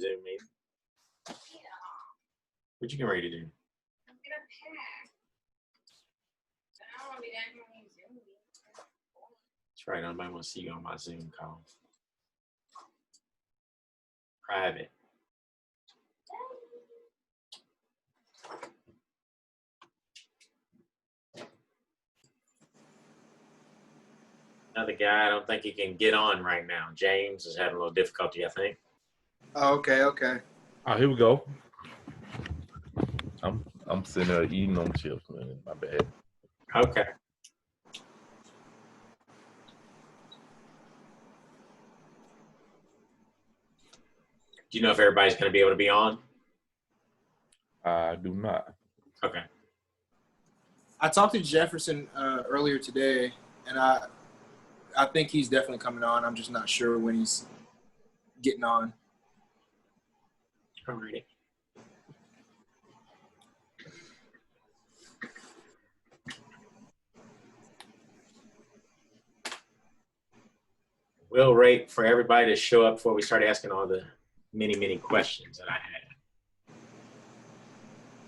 Zoom meeting. What you getting ready to do? I'm gonna pack. I don't want to be down here on these Zoom meetings. That's right. Nobody want to see you on my Zoom call. Private. Another guy, I don't think he can get on right now. James is having a little difficulty, I think. Oh, okay. Oh, here we go. I'm sitting there eating on chips, man. My bad. Okay. Do you know if everybody's going to be able to be on? I do not. Okay. I talked to Jefferson earlier today, and I think he's definitely coming on. I'm just not sure when he's getting on. Alrighty. We'll wait for everybody to show up before we start asking all the many questions that I had.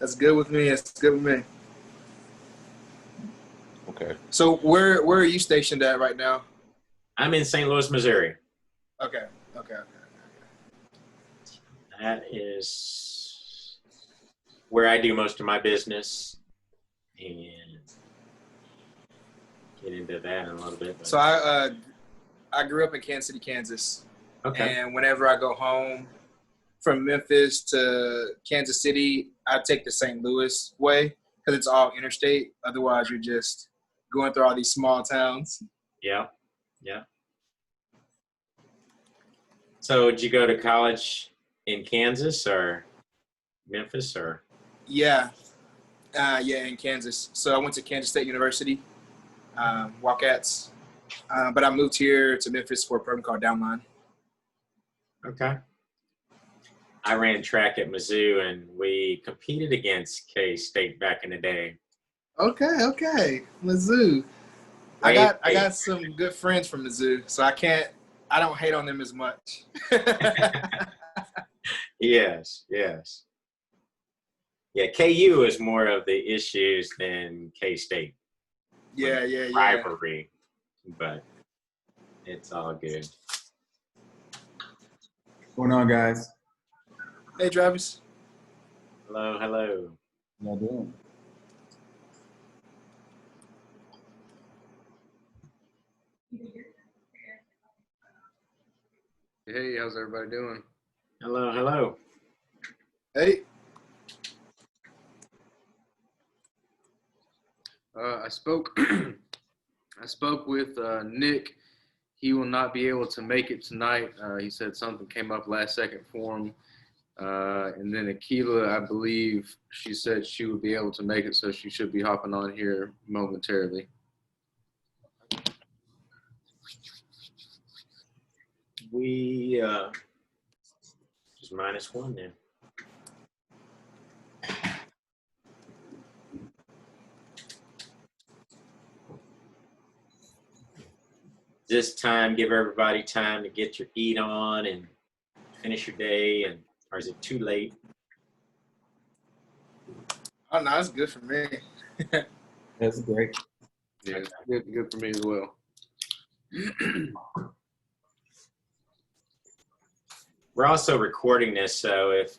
That's good with me. It's good with me. Okay. So where are you stationed at right now? I'm in St. Louis, Missouri. Okay. That is where I do most of my business, and get into that in a little bit. But. So I grew up in Kansas City, Kansas. Okay. And whenever I go home from Memphis to Kansas City, I take the St. Louis way because it's all interstate. Otherwise, you're just going through all these small towns. Yeah. So did you go to college in Kansas or Memphis or? Yeah, in Kansas. So I went to Kansas State University, Wildcats. But I moved here to Memphis for a program called Downline. Okay. I ran track at Mizzou, and we competed against K-State back in the day. Okay. Mizzou. I got some good friends from Mizzou, so I don't hate on them as much. Yes. Yeah, KU is more of the issues than K-State. Yeah. Rivalry, but it's all good. What's going on, guys? Hey, Travis. Hello. How y'all doing? Hey, how's everybody doing? Hello. Hey. I spoke with Nick. He will not be able to make it tonight. He said something came up last second for him. And then Akila, I believe she said she would be able to make it, so she should be hopping on here momentarily. We just -1 then. This time, give everybody time to get your eat on and finish your day, or is it too late? Oh, no, it's good for me. That's great. Yeah, good for me as well. We're also recording this, so if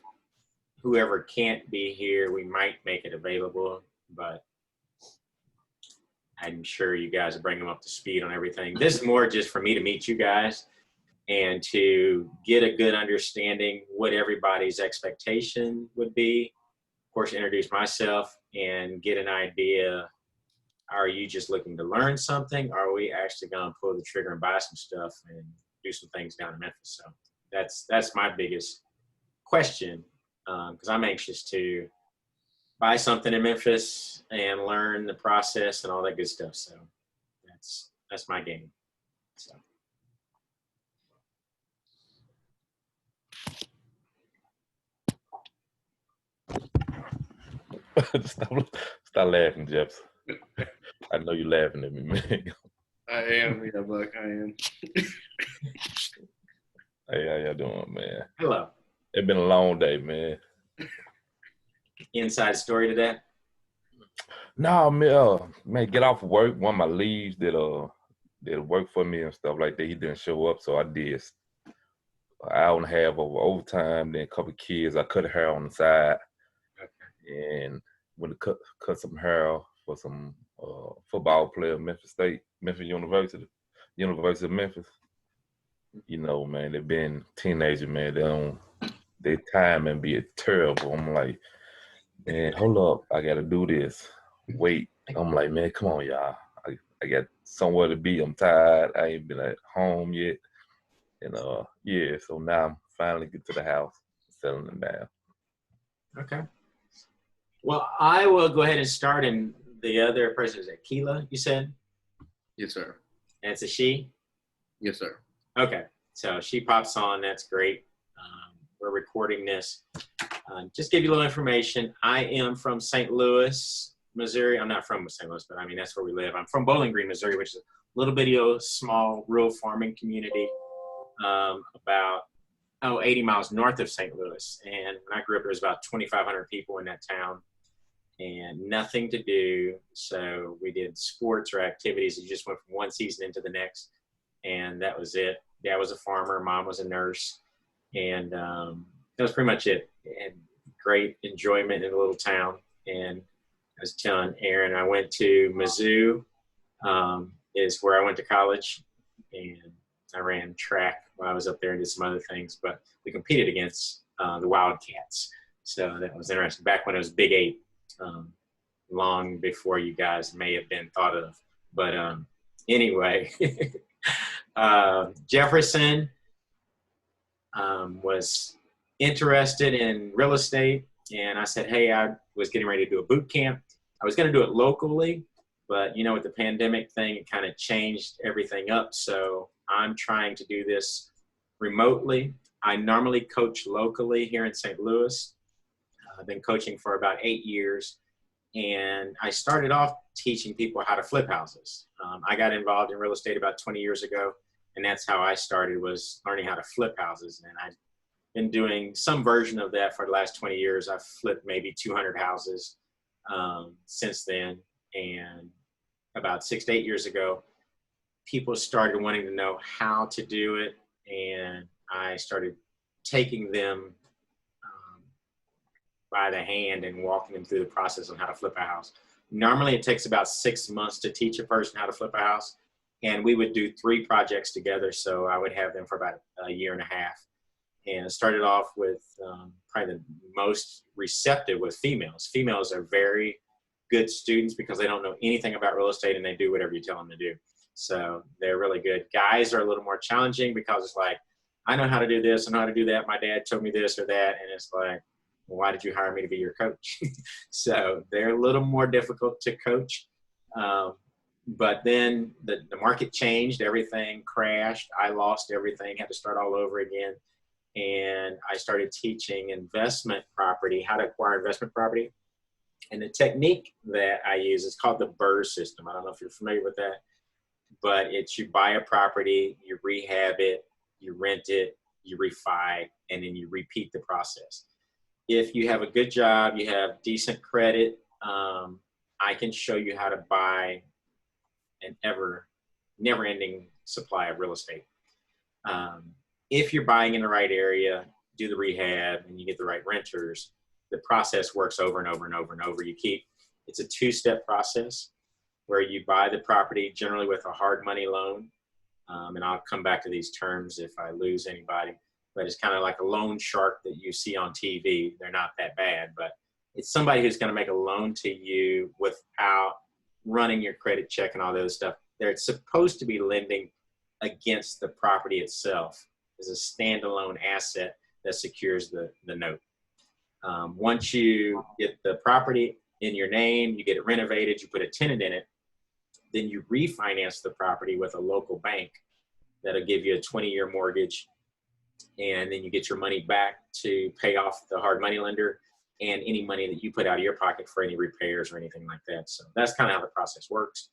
whoever can't be here, we might make it available, but I'm sure you guys will bring them up to speed on everything. This is more just for me to meet you guys and to get a good understanding what everybody's expectation would be. Of course, introduce myself and get an idea. Are you just looking to learn something? Or are we actually going to pull the trigger and buy some stuff and do some things down in Memphis? So that's my biggest question, because I'm anxious to buy something in Memphis and learn the process and all that good stuff. So that's my game. So. Stop laughing, Jeff. I know you're laughing at me, man. I am, yeah, Buck, I am. Hey, how y'all doing, man? Hello. It's been a long day, man. Inside story to that? No, man, get off of work. One of my leads that work for me and stuff like that, he didn't show up, so I did an hour and a half over overtime. Then a couple of kids, I cut hair on the side, and went to cut some hair for some football player, Memphis University of Memphis. You know, man, they've been teenagers, man. Their time and be terrible. I'm like, man, hold up, I gotta do this. Wait, I'm like, man, come on, y'all. I got somewhere to be. I'm tired. I ain't been at home yet. And yeah, so now I'm finally get to the house, settling it down. Okay. Well, I will go ahead and start. And the other person is Keela, you said? Yes, sir. And it's a she? Yes, sir. Okay. So she pops on. That's great. We're recording this. Just give you a little information. I am from St. Louis, Missouri. I'm not from St. Louis, but I mean, that's where we live. I'm from Bowling Green, Missouri, which is a little bitty, small rural farming community about 80 miles north of St. Louis. And when I grew up, there was about 2,500 people in that town and nothing to do. So we did sports or activities. You just went from one season into the next. And that was it. Dad was a farmer. Mom was a nurse. And that was pretty much it. And great enjoyment in a little town. And I was telling Aaron, I went to Mizzou, is where I went to college. And I ran track while I was up there and did some other things. But we competed against the Wildcats. So that was interesting. Back when it was Big 8, long before you guys may have been thought of. But anyway, Jefferson was interested in real estate. And I said, hey, I was getting ready to do a boot camp. I was going to do it locally, but you know, with the pandemic thing, it kind of changed everything up. So I'm trying to do this remotely. I normally coach locally here in St. Louis. I've been coaching for about 8 years. And I started off teaching people how to flip houses. I got involved in real estate about 20 years ago. And that's how I started, was learning how to flip houses. And I've been doing some version of that for the last 20 years. I've flipped maybe 200 houses since then. And about 6 to 8 years ago, people started wanting to know how to do it. And I started taking them by the hand and walking them through the process on how to flip a house. Normally it takes about 6 months to teach a person how to flip a house. And we would do 3 projects together. So I would have them for about a year and a half. And it started off with probably the most receptive with females. Females are very good students because they don't know anything about real estate and they do whatever you tell them to do. So they're really good. Guys are a little more challenging because it's like, I know how to do this, I know how to do that. My dad told me this or that. And it's like, well, why did you hire me to be your coach? So they're a little more difficult to coach. But then the market changed, everything crashed. I lost everything, had to start all over again. And I started teaching investment property, how to acquire investment property. And the technique that I use is called the BRRRR system. I don't know if you're familiar with that, but it's you buy a property, you rehab it, you rent it, you refi, and then you repeat the process. If you have a good job, you have decent credit, I can show you how to buy an never-ending supply of real estate. If you're buying in the right area, do the rehab, and you get the right renters, the process works over and over and over and over. It's a 2-step process where you buy the property generally with a hard money loan. And I'll come back to these terms if I lose anybody, but it's kind of like a loan shark that you see on TV. They're not that bad, but it's somebody who's going to make a loan to you without running your credit check and all those stuff. They're supposed to be lending against the property itself as a standalone asset that secures the note. Once you get the property in your name, you get it renovated, you put a tenant in it, then you refinance the property with a local bank that'll give you a 20-year mortgage, and then you get your money back to pay off the hard money lender and any money that you put out of your pocket for any repairs or anything like that. So that's kind of how the process works,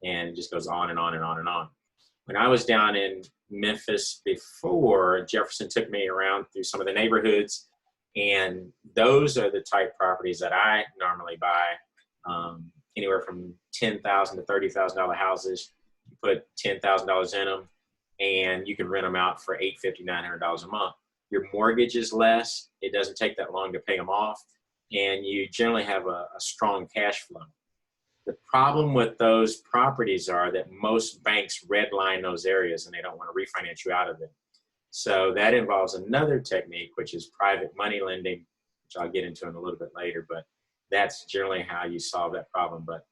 and it just goes on and on and on and on. When I was down in Memphis before, Jefferson took me around through some of the neighborhoods And those are the type properties that I normally buy, anywhere from $10,000 to $30,000 houses. You put $10,000 in them, and you can rent them out for $850, $900 a month. Your mortgage is less. It doesn't take that long to pay them off, and you generally have a strong cash flow. The problem with those properties are that most banks redline those areas, and they don't want to refinance you out of them. So that involves another technique, which is private money lending, which I'll get into in a little bit later, but that's generally how you solve that problem. But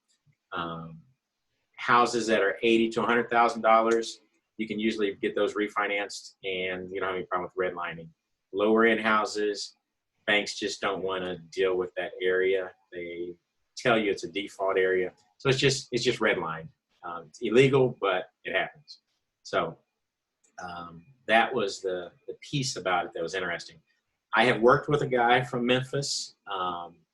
houses that are $80,000 to $100,000, you can usually get those refinanced, and you don't have any problem with redlining. Lower end houses, banks just don't want to deal with that area. They tell you it's a default area, so it's just redlined. It's illegal, but it happens. So that was the piece about it that was interesting. I have worked with a guy from Memphis,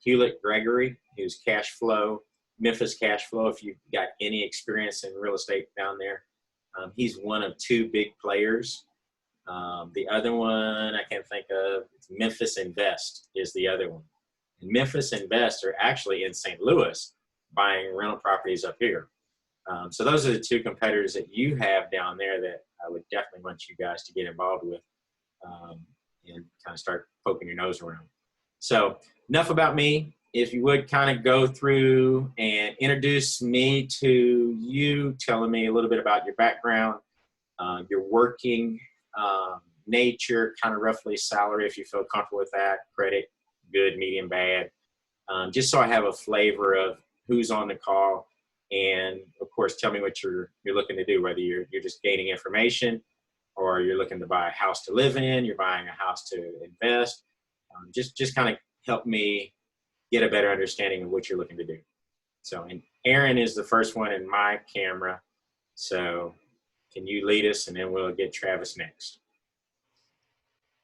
Hewlett Gregory, who's cash flow, Memphis cash flow. If you've got any experience in real estate down there, he's one of two big players. The other one I can't think of, it's Memphis Invest is the other one. And Memphis Invest are actually in St. Louis buying rental properties up here. So those are the two competitors that you have down there that I would definitely want you guys to get involved with, and kind of start poking your nose around. So enough about me. If you would kind of go through and introduce me to you, telling me a little bit about your background, your working nature, kind of roughly salary, if you feel comfortable with that, credit, good, medium, bad, just so I have a flavor of who's on the call. And of course, tell me what you're looking to do, whether you're just gaining information or you're looking to buy a house to live in, you're buying a house to invest. Just kind of help me get a better understanding of what you're looking to do. So, and Aaron is the first one in my camera. So can you lead us, and then we'll get Travis next.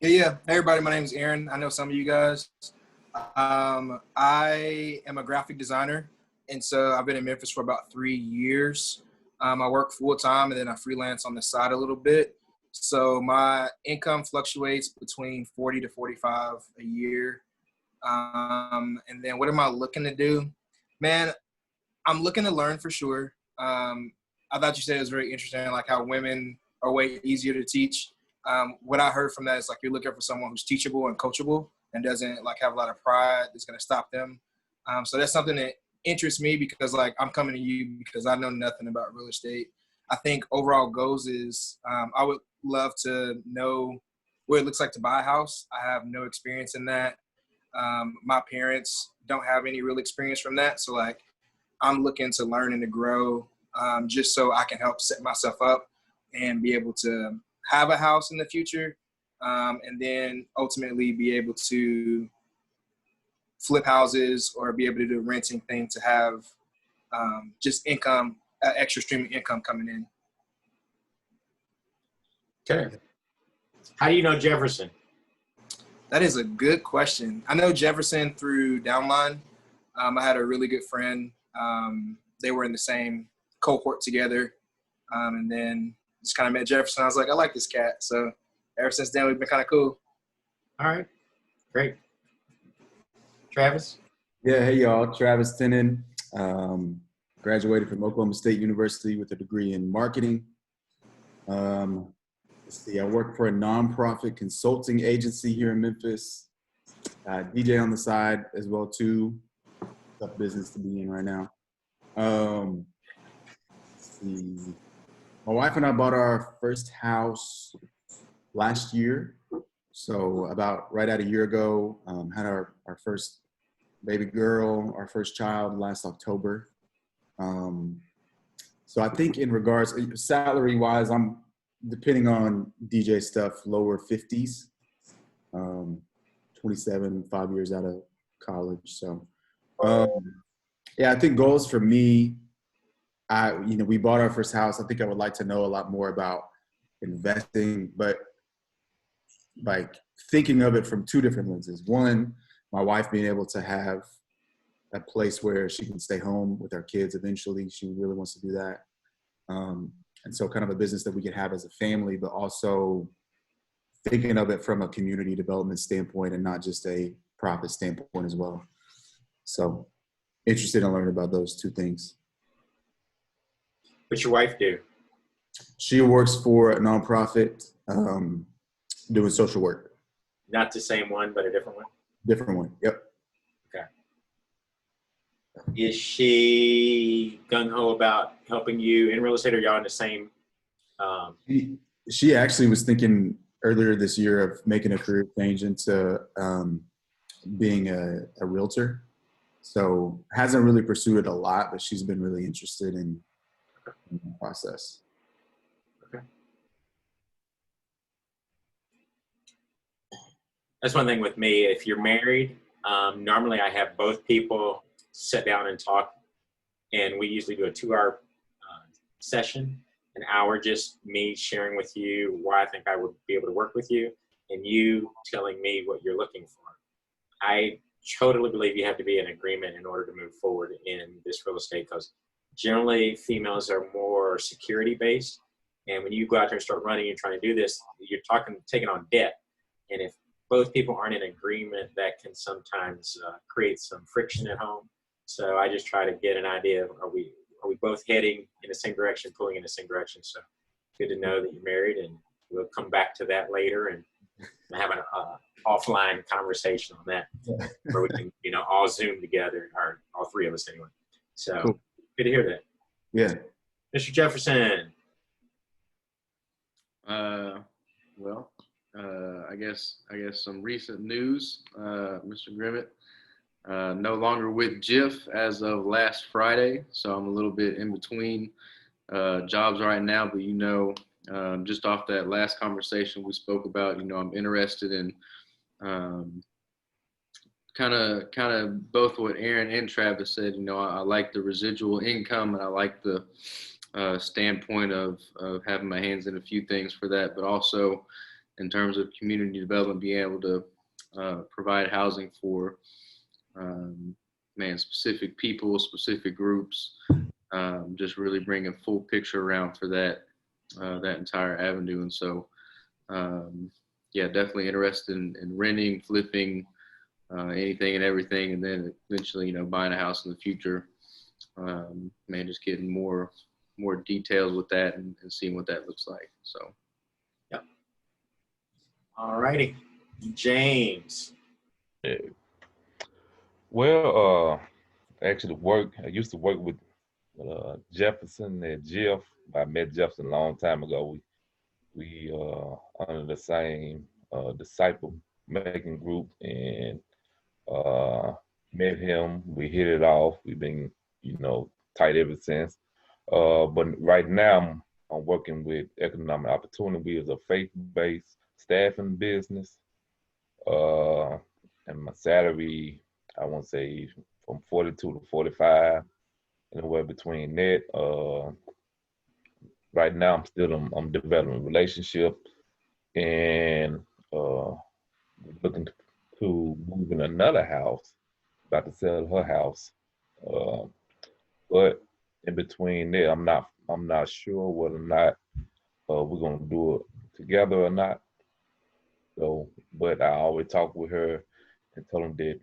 Yeah. Hey, everybody, my name is Aaron. I know some of you guys. I am a graphic designer, and so I've been in Memphis for about 3 years. I work full-time, and then I freelance on the side a little bit. So my income fluctuates between 40 to 45 a year. And then what am I looking to do? Man, I'm looking to learn for sure. I thought you said it was very interesting, like how women are way easier to teach. What I heard from that is like you're looking for someone who's teachable and coachable and doesn't like have a lot of pride that's going to stop them. So that's something that interests me because like I'm coming to you because I know nothing about real estate. I think overall goals is I would love to know what it looks like to buy a house. I have no experience in that. My parents don't have any real experience from that. So like I'm looking to learn and to grow just so I can help set myself up and be able to have a house in the future, and then ultimately be able to flip houses or be able to do a renting thing to have just income, extra stream of income coming in. Okay. How do you know Jefferson? That is a good question. I know Jefferson through Downline. I had a really good friend. They were in the same cohort together, and then just kind of met Jefferson. I was like, I like this cat. So ever since then, we've been kind of cool. All right, great. Travis? Yeah, hey y'all, Travis Tennant. Graduated from Oklahoma State University with a degree in marketing. Let's see, I work for a nonprofit consulting agency here in Memphis. DJ on the side as well too. Tough business to be in right now. Let's see. My wife and I bought our first house last year. So about right at a year ago, had our first baby girl, our first child last October. So I think in regards, salary wise, I'm depending on DJ stuff, lower 50s, 27, 5 years out of college. So yeah, I think goals for me, we bought our first house. I think I would like to know a lot more about investing, but like thinking of it from two different lenses. One, my wife being able to have a place where she can stay home with our kids eventually. She really wants to do that. And so kind of a business that we could have as a family, but also thinking of it from a community development standpoint and not just a profit standpoint as well. So interested in learning about those two things. What's your wife do? She works for a nonprofit doing social work. Not the same one, but a different one? Different one. Yep. Okay. Is she gung-ho about helping you in real estate, or y'all in the same? She actually was thinking earlier this year of making a career change into being a realtor. So hasn't really pursued it a lot, but she's been really interested in the process. Okay. That's one thing with me. If you're married, normally I have both people sit down and talk, and we usually do a 2-hour session, an hour just me sharing with you why I think I would be able to work with you, and you telling me what you're looking for. I totally believe you have to be in agreement in order to move forward in this real estate, because generally females are more security based, and when you go out there and start running and trying to do this, you're taking on debt, and if both people aren't in agreement, that can sometimes create some friction at home. So I just try to get an idea of are we both heading in the same direction, pulling in the same direction. So good to know that you're married, and we'll come back to that later and have an offline conversation on that, where we can, all Zoom together, or all three of us anyway. So Cool. Good to hear that. Yeah. Mr. Jefferson. I guess some recent news, Mr. Grimmett. No longer with JIF as of last Friday, so I'm a little bit in between jobs right now. But just off that last conversation we spoke about, I'm interested in kind of both what Aaron and Travis said. I like the residual income, and I like the standpoint of having my hands in a few things for that, but also in terms of community development, being able to provide housing for specific people, specific groups, just really bring a full picture around for that entire avenue. And so, definitely interested in renting, flipping, anything and everything, and then eventually, buying a house in the future. Just getting more details with that and seeing what that looks like. So, Yep. All righty, James. Yeah. Well, actually I used to work with Jefferson and Jeff. I met Jefferson a long time ago. We under the same disciple making group, and met him. We hit it off. We've been, tight ever since. But right now I'm working with Economic Opportunity as a faith-based staffing business. And my salary, I want to say from 42 to 45, anywhere between that. Right now I'm developing a relationship, and looking to move in another house, about to sell her house. But in between there, I'm not sure whether or not we're gonna do it together or not. So, but I always talk with her and tell them that,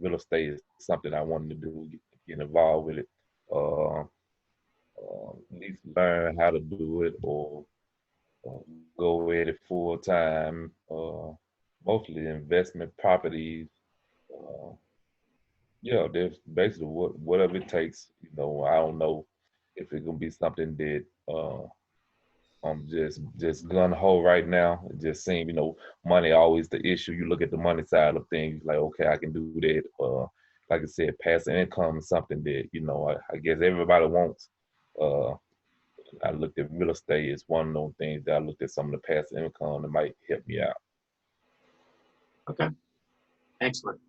real estate is something I wanted to do, get involved with it, at least learn how to do it, or go at it full time, mostly investment properties. There's basically whatever it takes. I don't know if it's gonna be something that I'm just gun ho right now. It just seems, money always the issue. You look at the money side of things, like, okay, I can do that. Like I said, passive income is something that, I guess everybody wants. I looked at real estate as one of those things that I looked at some of the passive income that might help me out. Okay, excellent.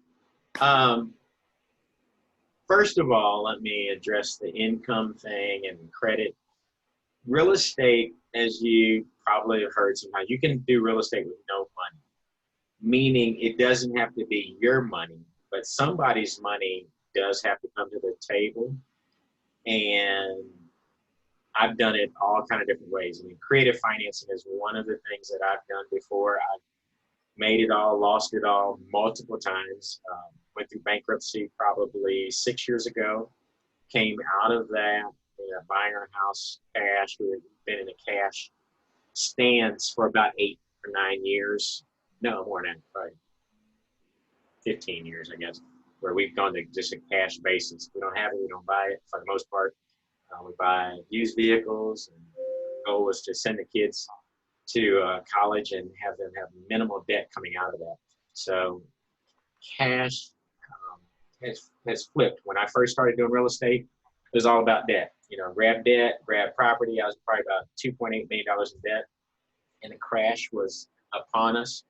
First of all, let me address the income thing and credit. Real estate, as you probably have heard sometimes, you can do real estate with no money, meaning it doesn't have to be your money, but somebody's money does have to come to the table. And I've done it all kind of different ways. I mean, creative financing is one of the things that I've done before. I've made it all, lost it all multiple times. Went through bankruptcy probably 6 years ago. Came out of that, buying our house cash. We've been in a cash stance for about 8 or 9 years. No, more than that, probably 15 years, I guess, where we've gone to just a cash basis. We don't have it, we don't buy it for the most part. We buy used vehicles, and the goal was to send the kids to college and have them have minimal debt coming out of that. So cash has flipped. When I first started doing real estate, it was all about debt. Grab debt, grab property. I was probably about $2.8 million in debt, and the crash was upon us.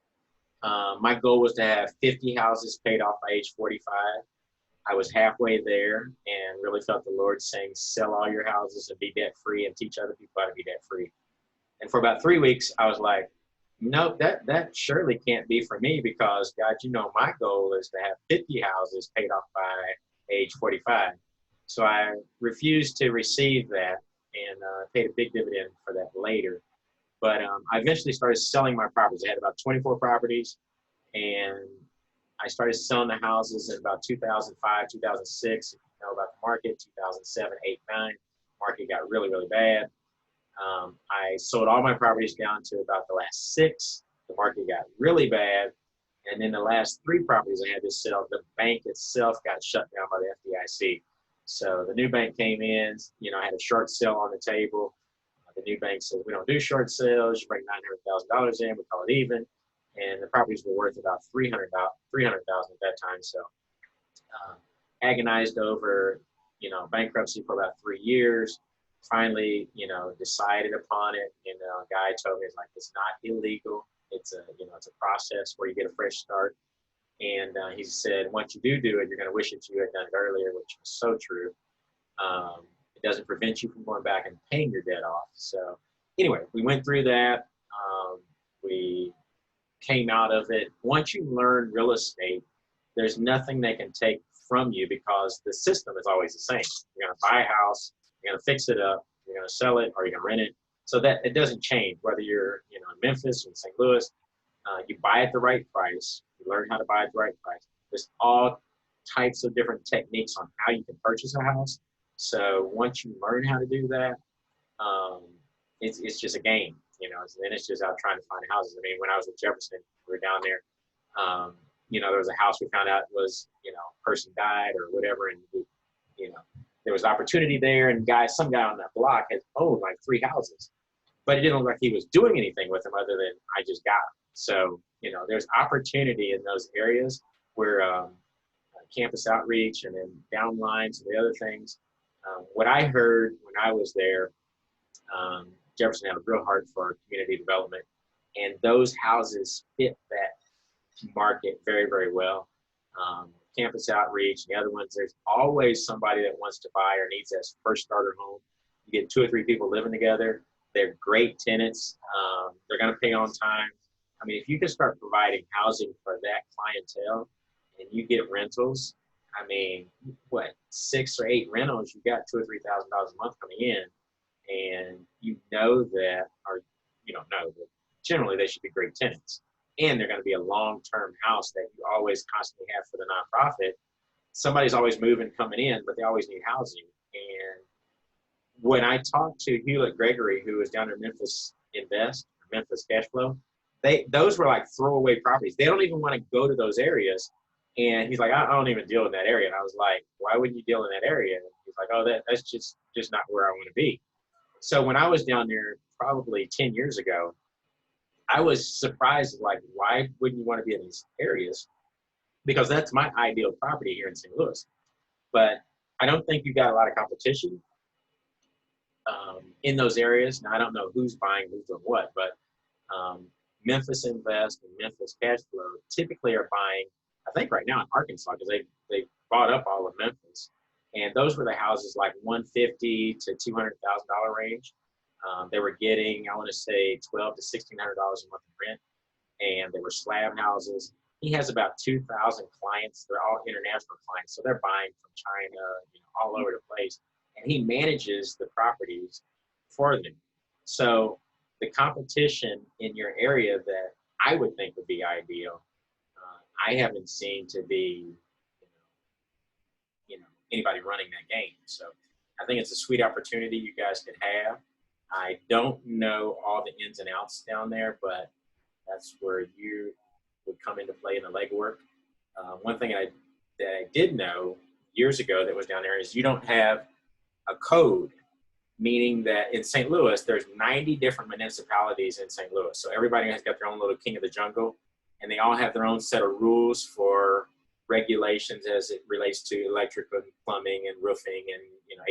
My goal was to have 50 houses paid off by age 45. I was halfway there and really felt the Lord saying, sell all your houses and be debt free and teach other people how to be debt free. And for about 3 weeks, I was like, nope, that surely can't be for me, because God, my goal is to have 50 houses paid off by age 45. So I refused to receive that, and paid a big dividend for that later. But I eventually started selling my properties. I had about 24 properties, and I started selling the houses in about 2005, 2006. If you know about the market, 2007, 8, 9, market got really, really bad. I sold all my properties down to about the last 6. The market got really bad. And then the last 3 properties I had to sell, the bank itself got shut down by the FDIC. So the new bank came in, I had a short sale on the table. The new bank said, we don't do short sales. You bring $900,000 in, we call it even. And the properties were worth about $300,000 at that time. So agonized over, bankruptcy for about 3 years. Finally, decided upon it. A guy told me, it's not illegal. It's a process where you get a fresh start. And he said, once you do it, you're going to wish that you had done it earlier, which was so true. It doesn't prevent you from going back and paying your debt off. So anyway, we went through that. We came out of it. Once you learn real estate, there's nothing they can take from you, because the system is always the same. You're going to buy a house, you're going to fix it up, you're going to sell it, or you're going to rent it. So that it doesn't change whether you're in Memphis or in St. Louis. You buy at the right price. You learn how to buy at the right price. There's all types of different techniques on how you can purchase a house. So once you learn how to do that, it's just a game, and it's just out trying to find houses. I mean, when I was at Jefferson, we were down there, there was a house we found out was, person died or whatever. And, there was opportunity there, and some guy on that block had owned like 3 houses, but it didn't look like he was doing anything with them other than I just got them. So, there's opportunity in those areas where campus outreach and then downlines and the other things. What I heard when I was there, Jefferson had a real heart for community development, and those houses fit that market very, very well. Campus outreach and the other ones, there's always somebody that wants to buy or needs that first starter home. You get 2 or 3 people living together. They're great tenants. They're going to pay on time. I mean, if you can start providing housing for that clientele and you get rentals, I mean, 6 or 8 rentals, you got $2,000 or $3,000 a month coming in, and that, or you don't know, but generally they should be great tenants. And they're going to be a long-term house that you always constantly have for the nonprofit. Somebody's always moving, coming in, but they always need housing. And when I talked to Hewlett Gregory, who was down in Memphis Invest, Memphis Cash Flow, those were like throwaway properties. They don't even want to go to those areas. And he's like, I don't even deal in that area. And I was like, why wouldn't you deal in that area? And he's like, oh, that's just not where I want to be. So when I was down there probably 10 years ago, I was surprised, like, why wouldn't you want to be in these areas? Because that's my ideal property here in St. Louis. But I don't think you got a lot of competition in those areas. Now, I don't know who's buying, who's doing what, but Memphis Invest and Memphis Cash Flow typically are buying, I think right now in Arkansas, because they bought up all of Memphis. And those were the houses like $150,000 to $200,000 range. They were getting, I want to say, $1,200 to $1,600 a month in rent, and they were slab houses. He has about 2,000 clients. They're all international clients, so they're buying from China, all over the place. And he manages the properties for them. So the competition in your area that I would think would be ideal, I haven't seen to be, anybody running that game. So I think it's a sweet opportunity you guys could have. I don't know all the ins and outs down there, but that's where you would come into play in the legwork. One thing that I did know years ago that was down there is you don't have a code, meaning that in St. Louis, there's 90 different municipalities in St. Louis. So everybody has got their own little king of the jungle, and they all have their own set of rules for regulations as it relates to electrical and plumbing and roofing and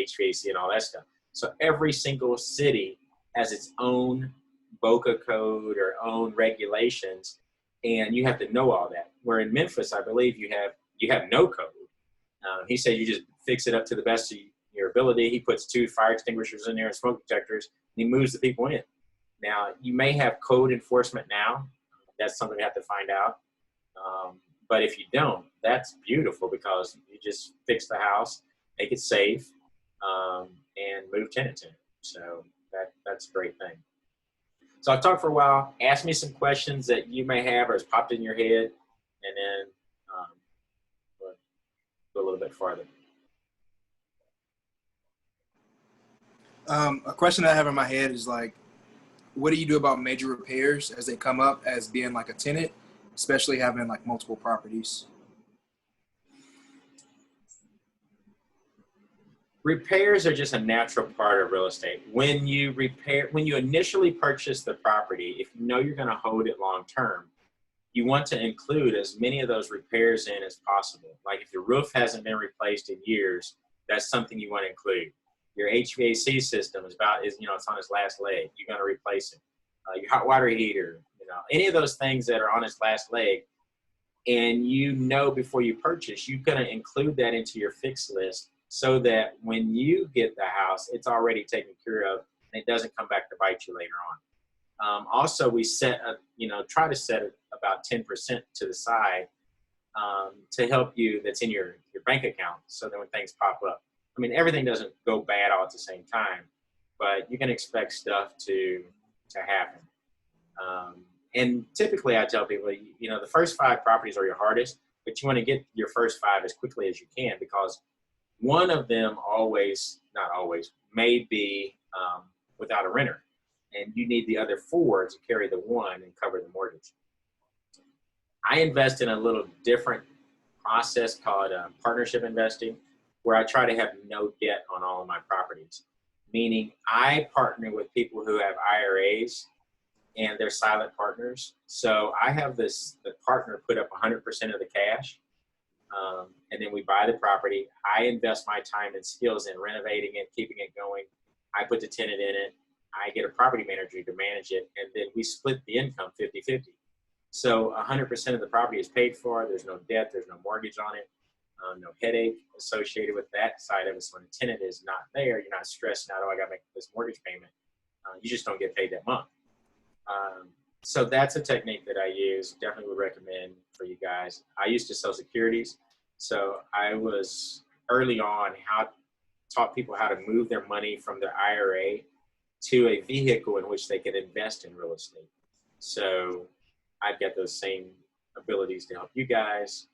HVAC and all that stuff. So every single city has its own BOCA code or own regulations, and you have to know all that. Where in Memphis, I believe you have no code. He said you just fix it up to the best of your ability. He puts 2 fire extinguishers in there and smoke detectors, and he moves the people in. Now, you may have code enforcement now. That's something we have to find out. But if you don't, that's beautiful because you just fix the house, make it safe, and move tenants in. So that's a great thing. So I've talked for a while. Ask me some questions that you may have or has popped in your head, and then we'll go a little bit farther. A question I have in my head is like, what do you do about major repairs as they come up as being like a tenant, especially having like multiple properties? Repairs are just a natural part of real estate. When you initially purchase the property, if you know you're going to hold it long term, you want to include as many of those repairs in as possible. Like if your roof hasn't been replaced in years, that's something you want to include. Your HVAC system it's on its last leg. You're going to replace it. Your hot water heater, any of those things that are on its last leg, and before you purchase, you're going to include that into your fix list so that when you get the house, it's already taken care of and it doesn't come back to bite you later on. Also, we try to set about 10% to the side to help you that's in your bank account so that when things pop up. I mean, everything doesn't go bad all at the same time, but you can expect stuff to happen. And typically I tell people, the first 5 properties are your hardest, but you want to get your first 5 as quickly as you can because one of them not always, may be without a renter. And you need the other 4 to carry the 1 and cover the mortgage. I invest in a little different process called partnership investing, where I try to have no debt on all of my properties. Meaning I partner with people who have IRAs and they're silent partners. So I have the partner put up 100% of the cash, and then we buy the property. I invest my time and skills in renovating it, keeping it going. I put the tenant in it. I get a property manager to manage it, and then we split the income 50-50. So 100% of the property is paid for. There's no debt. There's no mortgage on it. No headache associated with that side of it. So when a tenant is not there, you're not stressing out, I got to make this mortgage payment. You just don't get paid that month. So that's a technique that I use. Definitely would recommend for you guys. I used to sell securities. So I was early on taught people how to move their money from their IRA to a vehicle in which they could invest in real estate. So I've got those same abilities to help you guys.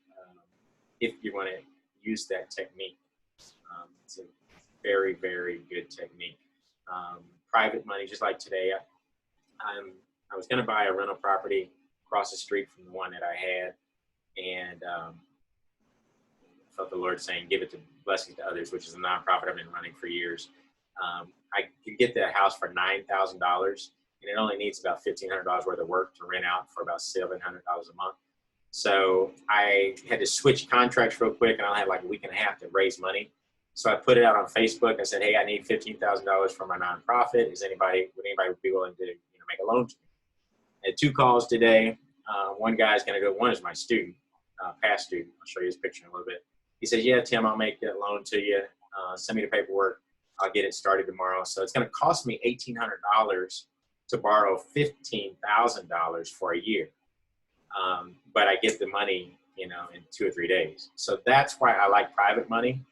If you want to use that technique, it's a very, very good technique. Private money, just like today, I was going to buy a rental property across the street from the one that I had, and I felt the Lord saying, give it to Blessings to Others, which is a nonprofit I've been running for years. I could get that house for $9,000, and it only needs about $1,500 worth of work to rent out for about $700 a month. So I had to switch contracts real quick, and I had like a week and a half to raise money. So I put it out on Facebook. I said, hey, I need $15,000 for my nonprofit. Would anybody be willing to make a loan to me? I had 2 calls today. One guy's going to go. One is my student, past student. I'll show you his picture in a little bit. He says, yeah, Tim, I'll make that loan to you. Send me the paperwork. I'll get it started tomorrow. So it's going to cost me $1,800 to borrow $15,000 for a year. But I get the money, in 2 or 3 days. So that's why I like private money.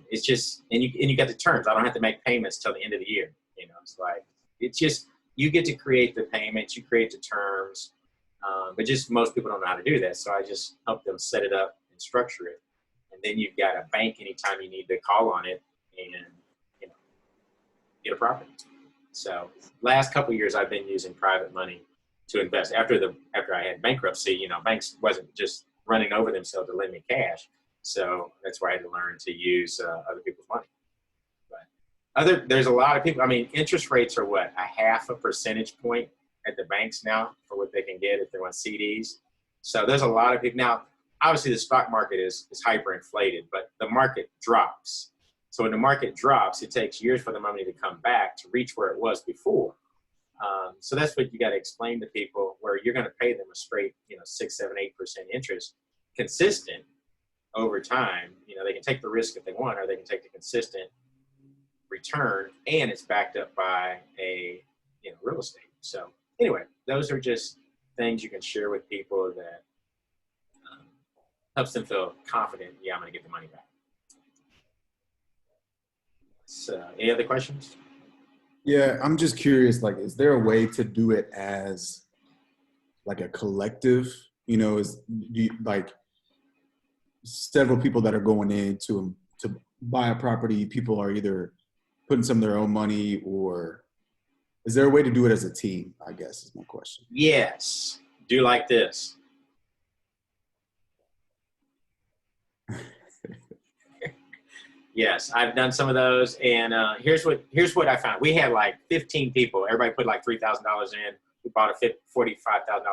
It's just, and you get the terms. I don't have to make payments till the end of the year. You know, it's like, it's just, you get to create the payments, you create the terms, but just most people don't know how to do that. So I just help them set it up and structure it. And then you've got a bank anytime you need to call on it and, you know, get a property. So last couple of years, I've been using private money to invest. After I had bankruptcy, you know, banks wasn't just running over themselves to lend me cash. So that's why I had to learn to use other people's money. But there's a lot of people. I mean, interest rates are what, 0.5 percentage point at the banks now for what they can get if they want CDs. So there's a lot of people now. Obviously, the stock market is hyperinflated, but the market drops. So when the market drops, it takes years for the money to come back to reach where it was before. So that's what you got to explain to people, where you're going to pay them a straight, you know, 6, 7, 8% interest, consistent over time. You know, they can take the risk if they want, or they can take the consistent return, and it's backed up by a, you know, real estate. So anyway, those are just things you can share with people that helps them feel confident. Yeah, I'm going to get the money back. So, any other questions? Yeah, I'm just curious, like, is there a way to do it as like a collective? You know, like several people that are going in to buy a property, people are either putting some of their own money, or is there a way to do it as a team, I guess is my question. Yes. Do like this. Yes, I've done some of those, and here's what I found. We had like 15 people. Everybody put like $3,000 in. We bought a $45,000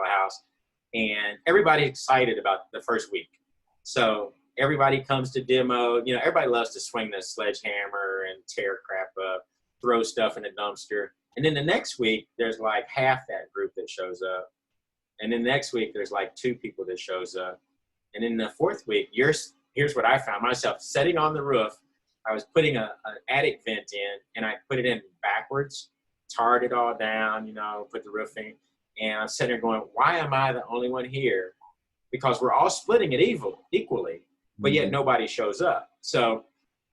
house, and everybody's excited about the first week. So everybody comes to demo. You know, everybody loves to swing the sledgehammer and tear crap up, throw stuff in the dumpster. And then the next week, there's like half that group that shows up. And then next week, there's like 2 people that shows up. And then the fourth week, here's what I found myself sitting on the roof. I was putting an attic vent in, and I put it in backwards, tarred it all down, you know, put the roofing. And I'm sitting there going, why am I the only one here? Because we're all splitting it equally, but yet nobody shows up. So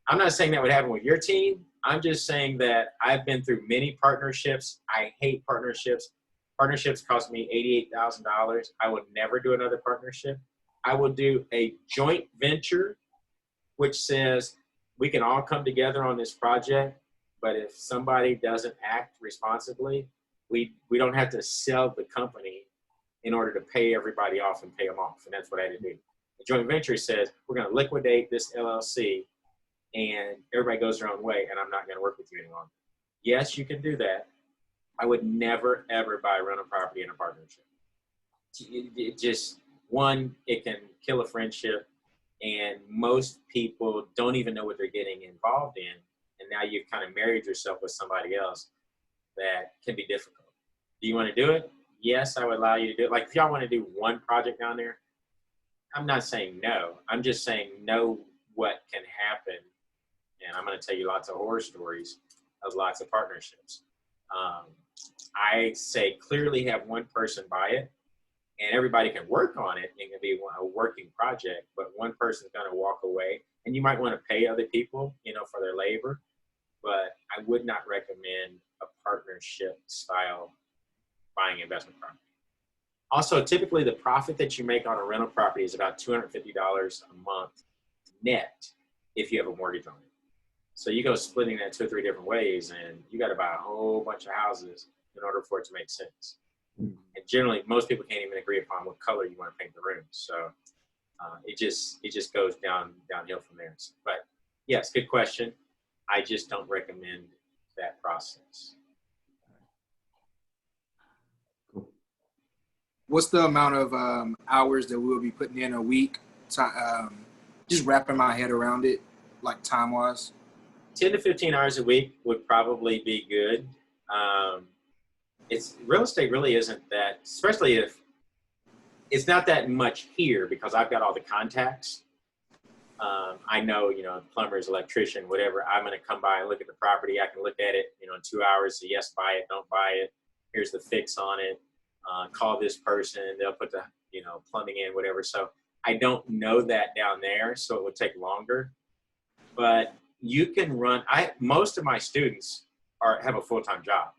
I'm not saying that would happen with your team. I'm just saying that I've been through many partnerships. I hate partnerships. Partnerships cost me $88,000. I would never do another partnership. I will do a joint venture, which says we can all come together on this project, but if somebody doesn't act responsibly, we don't have to sell the company in order to pay everybody off and pay them off. And that's what I had to do. The joint venture says we're going to liquidate this LLC, and everybody goes their own way, and I'm not going to work with you any longer. Yes, you can do that. I would never, ever buy rental property in a partnership. It just, one, it can kill a friendship, and most people don't even know what they're getting involved in. And now you've kind of married yourself with somebody else. That can be difficult. Do you want to do it? Yes, I would allow you to do it. Like if y'all want to do one project down there, I'm not saying no. I'm just saying know what can happen. And I'm going to tell you lots of horror stories of lots of partnerships. I say clearly have one person buy it, and everybody can work on it. It can be a working project, but one person's going to walk away, and you might want to pay other people, you know, for their labor, but I would not recommend a partnership style buying investment property. Also, typically the profit that you make on a rental property is about $250 a month net if you have a mortgage on it. So you go splitting that 2 or 3 different ways, and you got to buy a whole bunch of houses in order for it to make sense. And generally, most people can't even agree upon what color you want to paint the rooms. So it just goes downhill from there. But yes, good question. I just don't recommend that process. What's the amount of hours that we'll be putting in a week? Just wrapping my head around it, like time-wise. 10 to 15 hours a week would probably be good. It's real estate really isn't that, especially if it's not that much here because I've got all the contacts. I know, you know, plumbers, electrician, whatever. I'm going to come by and look at the property. I can look at it, you know, in 2 hours. Say yes, buy it, don't buy it. Here's the fix on it. Call this person. They'll put the, you know, plumbing in, whatever. So I don't know that down there, so it would take longer. But you can run. Most of my students have a full-time job.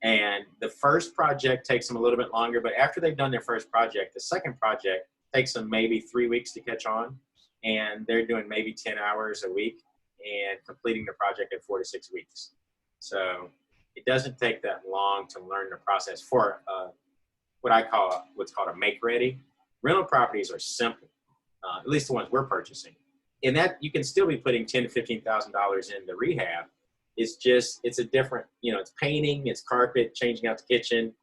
And the first project takes them a little bit longer, but after they've done their first project, the second project takes them maybe 3 weeks to catch on, and they're doing maybe 10 hours a week and completing the project in 4 to 6 weeks. So it doesn't take that long to learn the process for what's called a make-ready. Rental properties are simple, at least the ones we're purchasing. And that you can still be putting $10,000 to $15,000 into rehab. It's a different, it's painting, it's carpet, changing out the kitchen,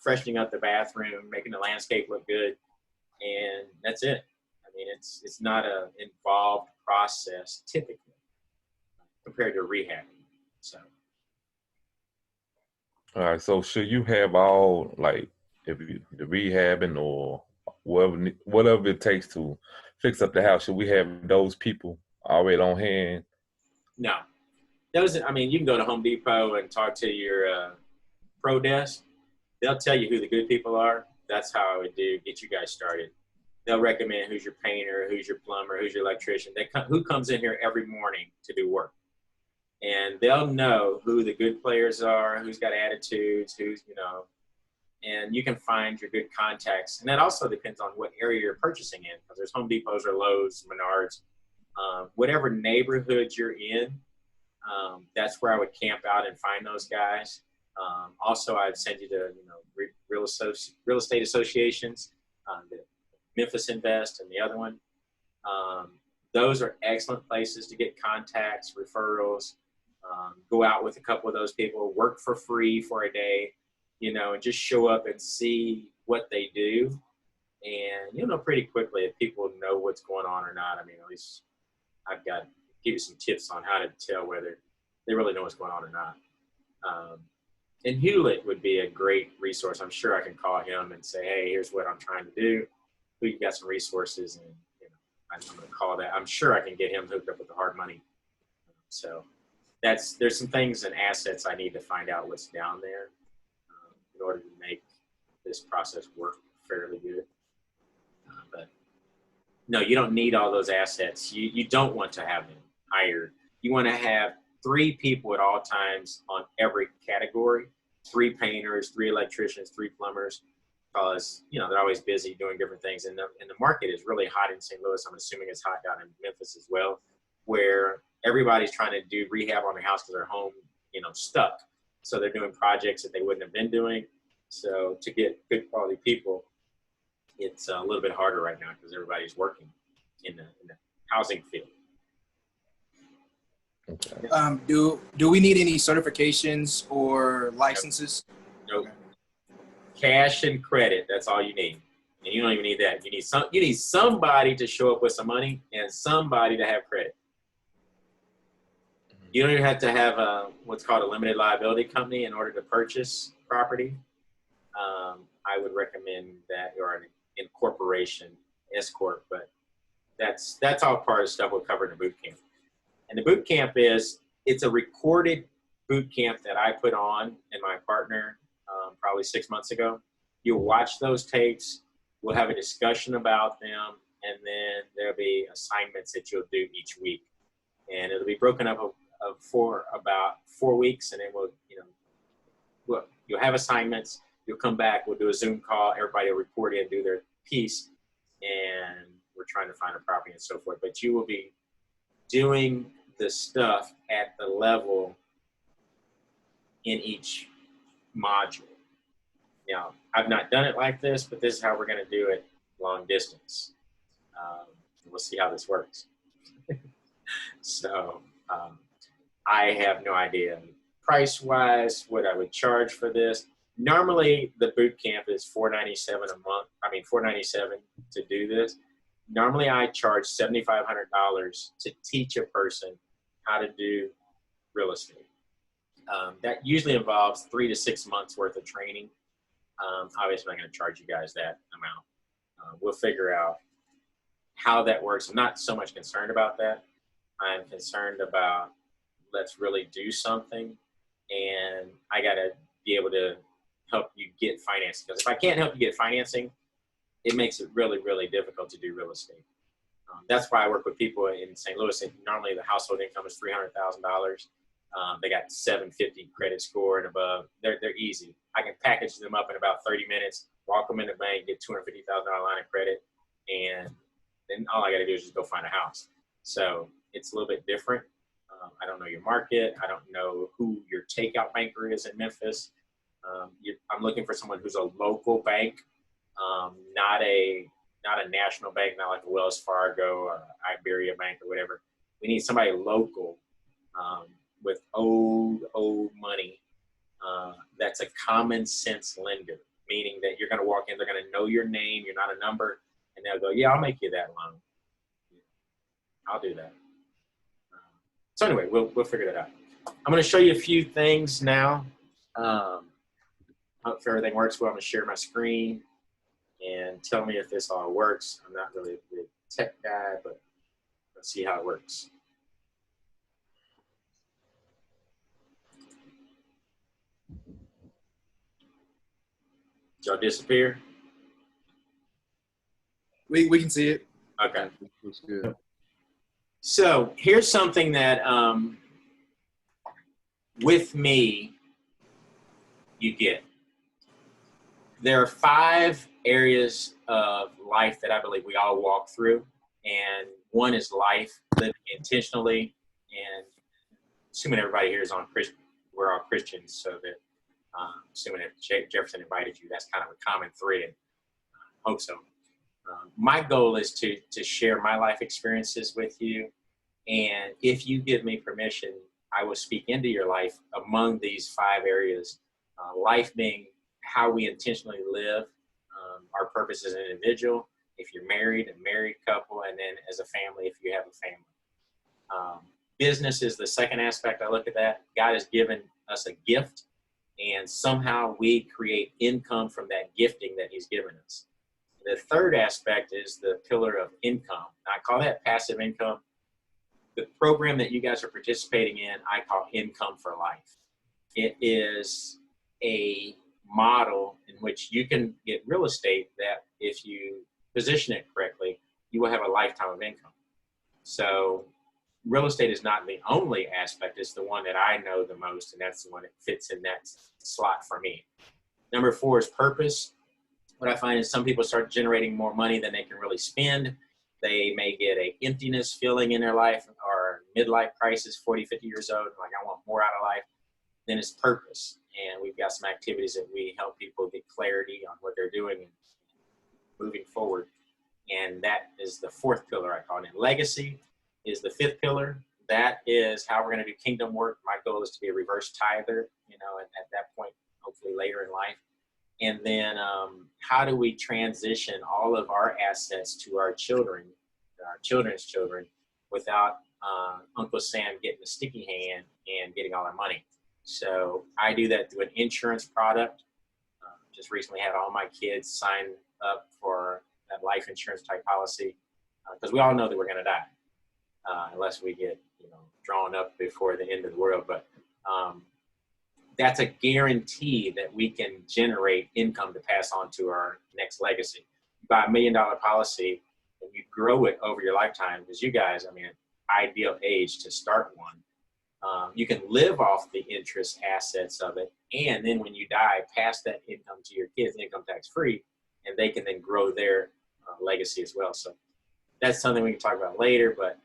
freshening up the bathroom, making the landscape look good, and that's it. I mean, it's not an involved process typically compared to rehab. So. All right. So should you have all like if you the rehabbing or whatever it takes to fix up the house? Should we have those people already on hand? No. You can go to Home Depot and talk to your pro desk. They'll tell you who the good people are. That's how I would get you guys started. They'll recommend who's your painter, who's your plumber, who's your electrician. Who comes in here every morning to do work. And they'll know who the good players are, who's got attitudes, and you can find your good contacts. And that also depends on what area you're purchasing in, because there's Home Depots or Lowe's, Menards, whatever neighborhood you're in. That's where I would camp out and find those guys. Also, I'd send you to real estate associations, the Memphis Invest and the other one. Those are excellent places to get contacts, referrals. Go out with a couple of those people, work for free for a day, and just show up and see what they do. And you'll know pretty quickly if people know what's going on or not. I mean, at least I've got to give you some tips on how to tell whether they really know what's going on or not. And Hewlett would be a great resource. I'm sure I can call him and say, hey, here's what I'm trying to do. We've got some resources, and I'm going to call that. I'm sure I can get him hooked up with the hard money. So there's some things and assets I need to find out what's down there in order to make this process work fairly good. But no, you don't need all those assets. You don't want to have them hired. You want to have 3 people at all times on every category, 3 painters, 3 electricians, 3 plumbers, because, they're always busy doing different things. And the market is really hot in St. Louis. I'm assuming it's hot down in Memphis as well, where everybody's trying to do rehab on their house because they're home, stuck. So they're doing projects that they wouldn't have been doing. So to get good quality people, it's a little bit harder right now because everybody's working in the housing field. Okay. Do we need any certifications or licenses? Nope. Cash and credit, that's all you need. And you don't even need that. You need somebody to show up with some money and somebody to have credit. You don't even have to have what's called a limited liability company in order to purchase property. I would recommend that, or an incorporation, S-corp, but that's all part of the stuff we'll cover in the boot camp. And the boot camp it's a recorded boot camp that I put on and my partner probably 6 months ago. You'll watch those tapes. We'll have a discussion about them, and then there'll be assignments that you'll do each week. And it'll be broken up for about 4 weeks, and then you'll have assignments. You'll come back. We'll do a Zoom call. Everybody will report in, do their piece, and we're trying to find a property and so forth. But you will be doing the stuff at the level in each module. Now, I've not done it like this, but this is how we're going to do it long distance. We'll see how this works. So I have no idea price-wise what I would charge for this. Normally, the boot camp is $497 a month. $497 to do this. Normally, I charge $7,500 to teach a person how to do real estate. That usually involves 3 to 6 months worth of training. Obviously, I'm not going to charge you guys that amount. We'll figure out how that works. I'm not so much concerned about that. I'm concerned about let's really do something, and I got to be able to help you get financing. Because if I can't help you get financing, it makes it really, really difficult to do real estate. That's why I work with people in St. Louis. And normally, the household income is $300,000. They got 750 credit score and above. They're easy. I can package them up in about 30 minutes, walk them in the bank, get $250,000 line of credit, and then all I got to do is just go find a house. So it's a little bit different. I don't know your market. I don't know who your takeout banker is in Memphis. I'm looking for someone who's a local bank, not a national bank, not like a Wells Fargo or Iberia Bank or whatever. We need somebody local with old money that's a common sense lender, meaning that you're going to walk in, they're going to know your name, you're not a number, and they'll go, yeah, I'll make you that loan. I'll do that. So anyway, we'll figure that out. I'm going to show you a few things now. Hope everything works well. I'm going to share my screen and tell me if this all works. I'm not really a big tech guy, but let's see how it works. Did y'all disappear? We can see it. Okay. Looks good. So here's something that with me you get. There are 5 areas of life that I believe we all walk through, and one is life, living intentionally, and assuming everybody here is on Christian, we're all Christians, so that assuming that Jefferson invited you, that's kind of a common thread. Hope so. My goal is to share my life experiences with you, and if you give me permission, I will speak into your life among these 5 areas. Life being how we intentionally live, our purpose as an individual, if you're married, a married couple, and then as a family, if you have a family. Business is the second aspect I look at that. God has given us a gift, and somehow we create income from that gifting that he's given us. The third aspect is the pillar of income. I call that passive income. The program that you guys are participating in, I call Income for Life. It is a model in which you can get real estate that if you position it correctly, you will have a lifetime of income. So real estate is not the only aspect. It's the one that I know the most, and that's the one that fits in that slot for me. Number 4 is purpose. What I find is some people start generating more money than they can really spend. They may get a emptiness feeling in their life or midlife crisis, 40, 50 years old, like I want more out of life. Then it's purpose. And we've got some activities that we help people get clarity on what they're doing and moving forward. And that is the 4th pillar, I call it. Legacy is the 5th pillar. That is how we're going to do kingdom work. My goal is to be a reverse tither, and at that point, hopefully later in life. And then how do we transition all of our assets to our children, our children's children, without Uncle Sam getting a sticky hand and getting all our money? So I do that through an insurance product. Just recently had all my kids sign up for that life insurance type policy because we all know that we're going to die unless we get drawn up before the end of the world. But that's a guarantee that we can generate income to pass on to our next legacy. You buy $1 million policy and you grow it over your lifetime, because you guys, ideal age to start one. You can live off the interest assets of it, and then when you die, pass that income to your kids, income tax free, and they can then grow their legacy as well. So that's something we can talk about later, but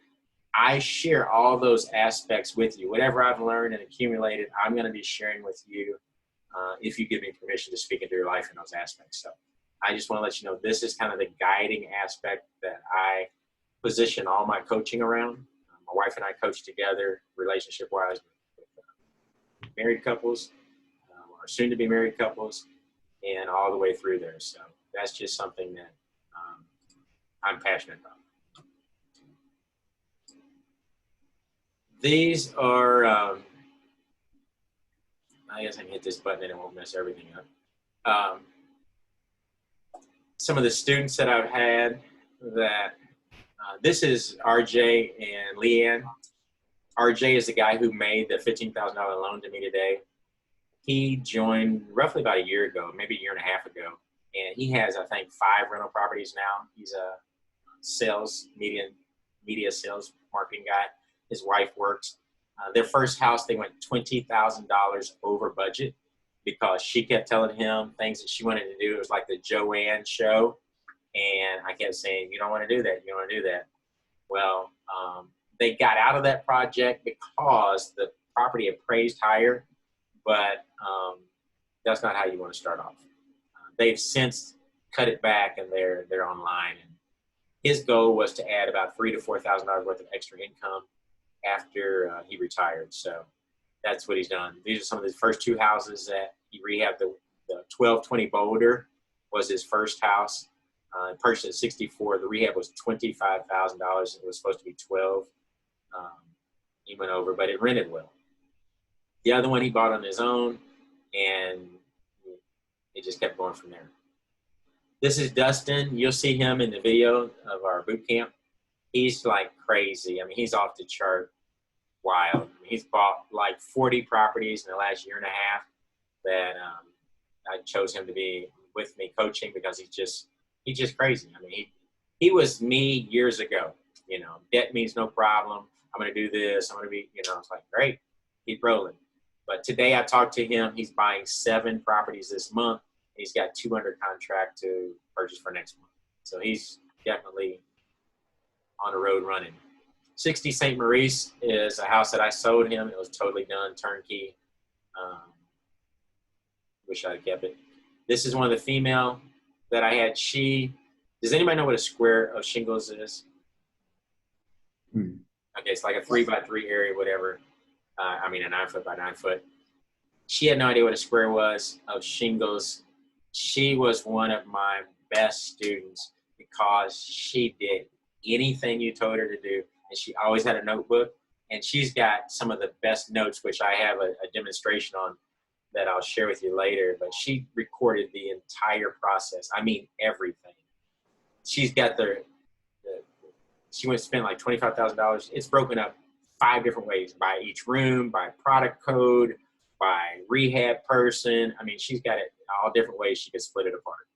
I share all those aspects with you. Whatever I've learned and accumulated, I'm going to be sharing with you if you give me permission to speak into your life in those aspects. So I just want to let you know this is kind of the guiding aspect that I position all my coaching around. My wife and I coach together relationship-wise with married couples, or soon-to-be married couples, and all the way through there. So that's just something that I'm passionate about. These are, I guess I can hit this button and it won't mess everything up. Some of the students that I've had that, this is RJ and Leanne. RJ is the guy who made the $15,000 loan to me today. He joined roughly about a year ago, maybe a year and a half ago. And he has, I think, 5 rental properties now. He's a media sales marketing guy. His wife works. Their first house, they went $20,000 over budget because she kept telling him things that she wanted to do. It was like the Joanne show. And I kept saying, you don't want to do that. You don't want to do that. Well, they got out of that project because the property appraised higher, but that's not how you want to start off. They've since cut it back, and they're online. And his goal was to add about $3,000 to $4,000 worth of extra income after he retired. So that's what he's done. These are some of his first two houses that he rehabbed. The 1220 Boulder was his first house. Purchased at 64. The rehab was $25,000. It was supposed to be 12. He went over, but it rented well. The other one he bought on his own, and it just kept going from there. This is Dustin. You'll see him in the video of our boot camp. He's like crazy. I mean, he's off the chart wild. I mean, he's bought like 40 properties in the last year and a half that I chose him to be with me coaching because he's just crazy. I mean, he was me years ago. You know, debt means no problem. I'm going to do this. I'm going to be, you know, it's like, great, keep rolling. But today I talked to him. He's buying 7 properties this month. He's got 2 under contract to purchase for next month. So he's definitely on the road running. 60 St. Maurice is a house that I sold him. It was totally done, turnkey. Wish I'd kept it. This is one of the female that I had. Does anybody know what a square of shingles is? Okay, it's like a 3x3 area, whatever. I mean, a 9 foot by 9 foot. She had no idea what a square was of shingles. She was one of my best students because she did anything you told her to do, and she always had a notebook. And she's got some of the best notes, which I have a demonstration on that I'll share with you later. But she recorded the entire process. I mean, everything. She's got she went to spend like $25,000. It's broken up 5 different ways, by each room, by product code, by rehab person. I mean, she's got it all different ways she could split it apart.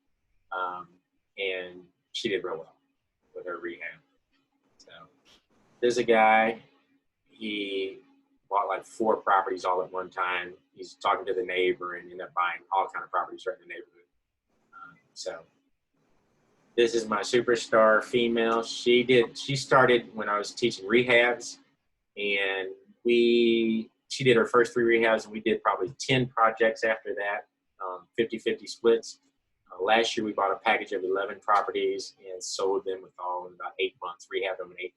And she did real well with her rehab. So there's a guy, he bought like 4 properties all at one time. He's talking to the neighbor and ended up buying all kind of properties right in the neighborhood. So this is my superstar female. She started when I was teaching rehabs, and she did her first 3 rehabs, and we did probably 10 projects after that, 50-50 splits. Last year we bought a package of 11 properties and sold them with all in about 8 months, rehabbed them in 8,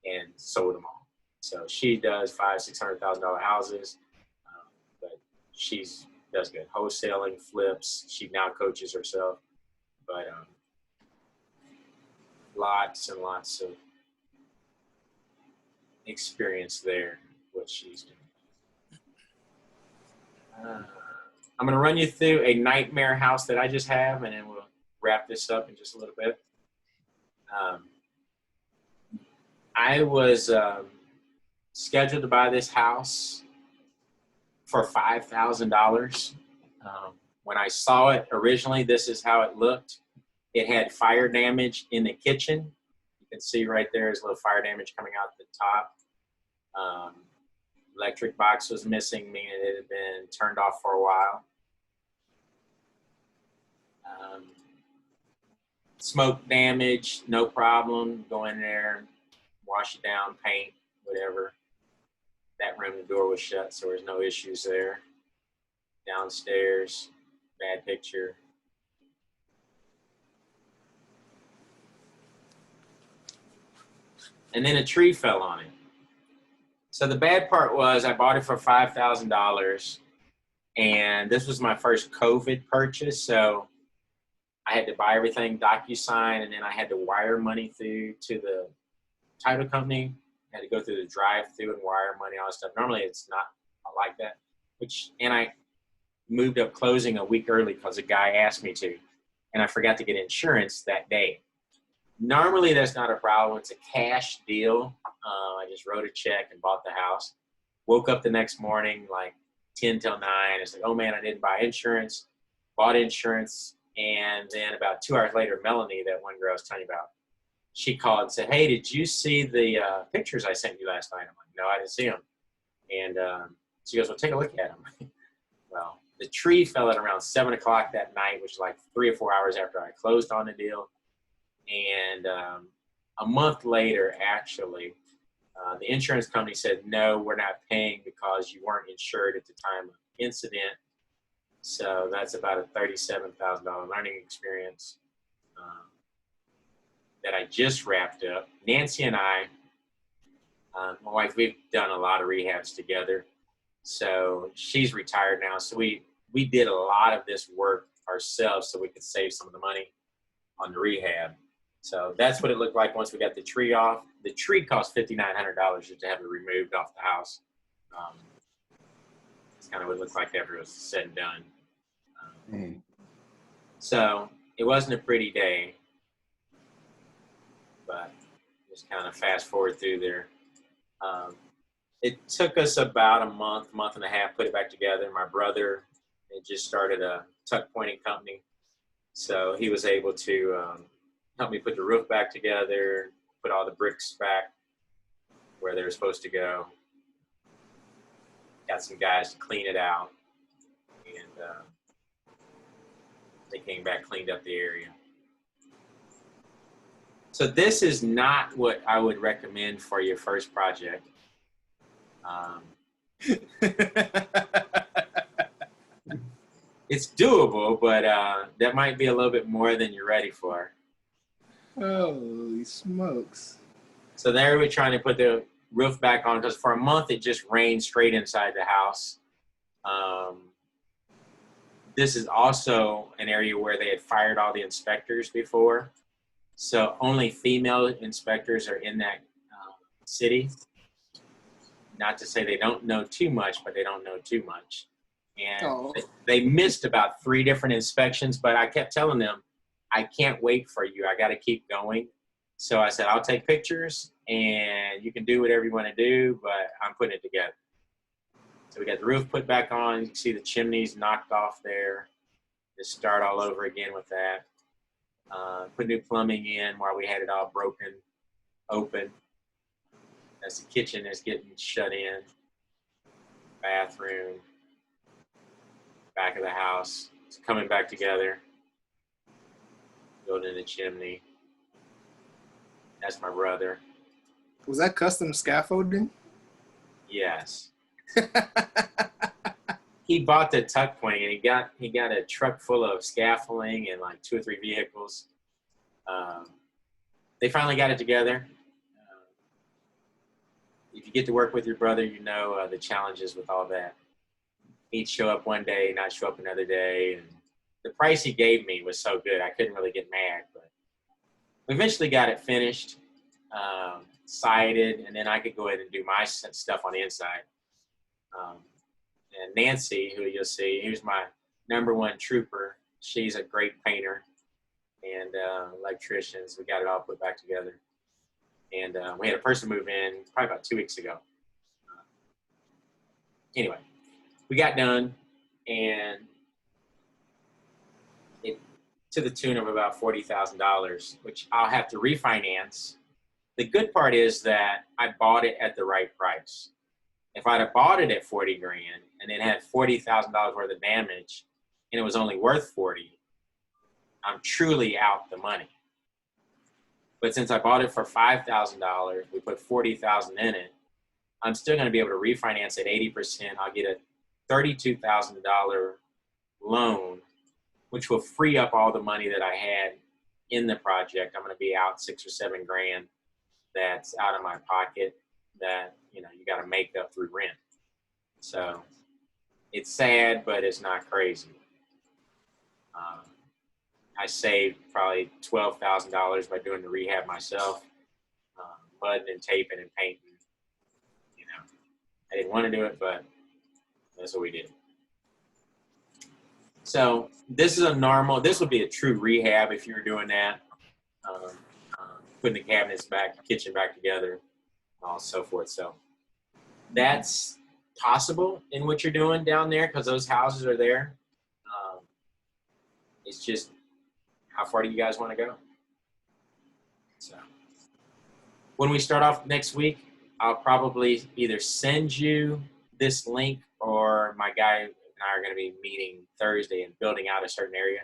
and sold them all. So she does $500,000-$600,000 houses, but does good wholesaling, flips. She now coaches herself, but lots and lots of experience there, what she's doing. I'm going to run you through a nightmare house that I just have, and then we'll wrap this up in just a little bit. I was scheduled to buy this house for $5,000. When I saw it originally, this is how it looked. It had fire damage in the kitchen. You can see right there is a little fire damage coming out the top. Electric box was missing, meaning it had been turned off for a while. Smoke damage, no problem. Go in there, wash it down, paint, whatever. That room, the door was shut, so there's no issues there. Downstairs, bad picture. And then a tree fell on it. So the bad part was I bought it for $5,000, and this was my first COVID purchase, so I had to buy everything DocuSign, and then I had to wire money through to the title company. I had to go through the drive-through and wire money, all that stuff. Normally it's not like that. And I moved up closing a week early because a guy asked me to, and I forgot to get insurance that day. Normally that's not a problem. It's a cash deal. I just wrote a check and bought the house. Woke up the next morning like 10 till 9. It's like, oh man, I didn't buy insurance. Bought insurance. And then about 2 hours later, Melanie, that one girl I was telling you about, she called and said, hey, did you see the pictures I sent you last night? I'm like, no, I didn't see them. And she goes, well, take a look at them. Well, the tree fell at around 7 o'clock that night, which was like 3 or 4 hours after I closed on the deal. And a month later, actually, the insurance company said, no, we're not paying because you weren't insured at the time of incident. So that's about a $37,000 learning experience that I just wrapped up. Nancy and I, my wife, we've done a lot of rehabs together. So she's retired now. So we did a lot of this work ourselves so we could save some of the money on the rehab. So that's what it looked like once we got the tree off. The tree cost $5,900 just to have it removed off the house. It's kind of what it looked like after it was said and done. So it wasn't a pretty day, but just kind of fast forward through there. It took us about a month and a half, put it back together. My brother had just started a tuck pointing company. So he was able to help me put the roof back together, put all the bricks back where they were supposed to go. Got some guys to clean it out. And they came back, cleaned up the area. So this is not what I would recommend for your first project. It's doable, but that might be a little bit more than you're ready for. Holy smokes. So there we're trying to put the roof back on because for a month it just rained straight inside the house. This is also an area where they had fired all the inspectors before. So only female inspectors are in that city. Not to say they don't know too much, but they don't know too much. And they missed about 3 different inspections, but I kept telling them, I can't wait for you. I got to keep going. So I said, I'll take pictures and you can do whatever you want to do, but I'm putting it together. So we got the roof put back on. You can see the chimneys knocked off there. Just start all over again with that. Put new plumbing in while we had it all broken open. As the kitchen is getting shut in. Bathroom. Back of the house. It's coming back together. Building the chimney. That's my brother. Was that custom scaffolding? Yes. He bought the tuck pointing and he got a truck full of scaffolding and like 2 or 3 vehicles. They finally got it together. If you get to work with your brother, you know the challenges with all that. He'd show up one day, not show up another day. And the price he gave me was so good, I couldn't really get mad. But we eventually got it finished, sided, and then I could go ahead and do my stuff on the inside. And Nancy, who you'll see, who's my #1 trooper, she's a great painter and electrician. So we got it all put back together. And we had a person move in probably about 2 weeks ago. Anyway, we got done, and it to the tune of about $40,000, which I'll have to refinance. The good part is that I bought it at the right price. If I'd have bought it at 40 grand and it had $40,000 worth of damage and it was only worth 40, I'm truly out the money. But since I bought it for $5,000, we put $40,000 in it, I'm still going to be able to refinance at 80%. I'll get a $32,000 loan, which will free up all the money that I had in the project. I'm going to be out 6 or 7 grand that's out of my pocket that, you got to make up through rent. So it's sad, but it's not crazy. I saved probably $12,000 by doing the rehab myself, mudding and taping and painting. I didn't want to do it, but that's what we did. So this would be a true rehab if you were doing that. Putting the cabinets back, the kitchen back together, and all so forth. So that's possible in what you're doing down there because those houses are there. It's just, how far do you guys want to go? So when we start off next week, I'll probably either send you this link, or my guy and I are going to be meeting Thursday and building out a certain area.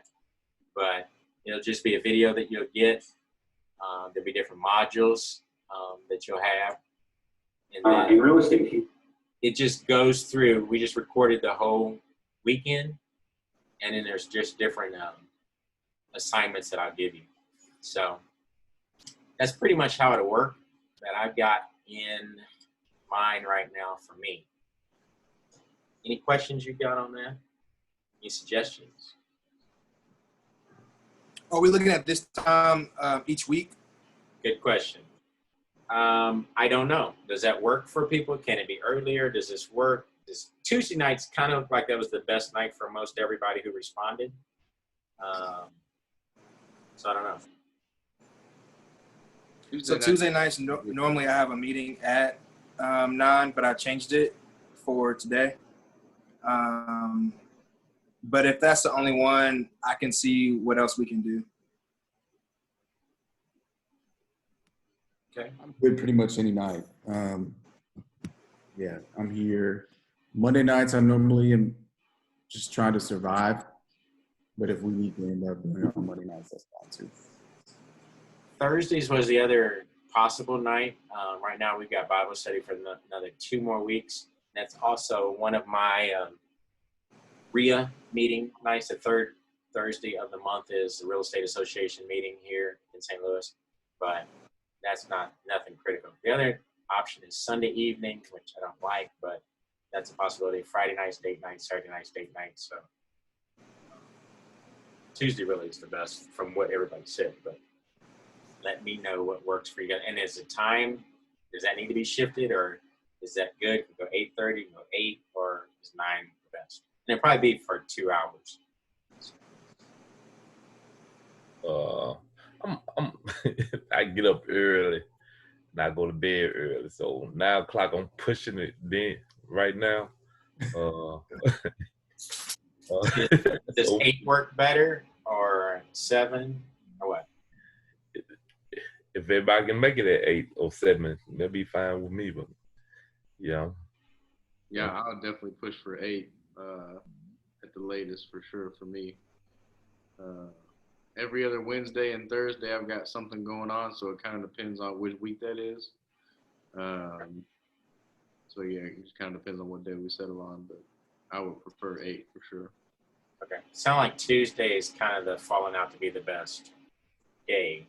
But it'll just be a video that you'll get. There'll be different modules that you'll have. And then in real estate, it just goes through. We just recorded the whole weekend, and then there's just different assignments that I'll give you. So that's pretty much how it'll work that I've got in mind right now for me. Any questions you got on that? Any suggestions? Are we looking at this time each week? Good question. I don't know. Does that work for people? Can it be earlier? Does this work? Tuesday nights kind of like that was the best night for most everybody who responded. So I don't know. Tuesday nights, normally I have a meeting at 9, but I changed it for today. But if that's the only one, I can see what else we can do. Okay. I'm good pretty much any night. Yeah, I'm here. Monday nights, I normally am just trying to survive. But if we need to end up doing it on Monday nights, that's fine too. Thursdays was the other possible night. Right now we've got Bible study for another 2 more weeks. That's also one of my RIA meeting nights. The third Thursday of the month is the Real Estate Association meeting here in St. Louis, but that's nothing critical. The other option is Sunday evening, which I don't like, but that's a possibility. Friday nights, date night, Saturday nights, date night. So Tuesday really is the best from what everybody said, but let me know what works for you guys. And is the time, does that need to be shifted, or is that good? Can we go 8:30, go 8, or is 9 the best? And it'll probably be for 2 hours. I get up early and I go to bed early. So 9 o'clock, I'm pushing it then right now. Does So 8 work better, or 7, or what? if everybody can make it at 8 or 7, that'll be fine with me. But yeah, Yeah, I'll definitely push for 8 at the latest for sure for me. Every other Wednesday and Thursday, I've got something going on, so it kind of depends on which week that is. So yeah, it just kind of depends on what day we settle on, but I would prefer 8 for sure. Okay. Sound like Tuesday is kind of the falling out to be the best day.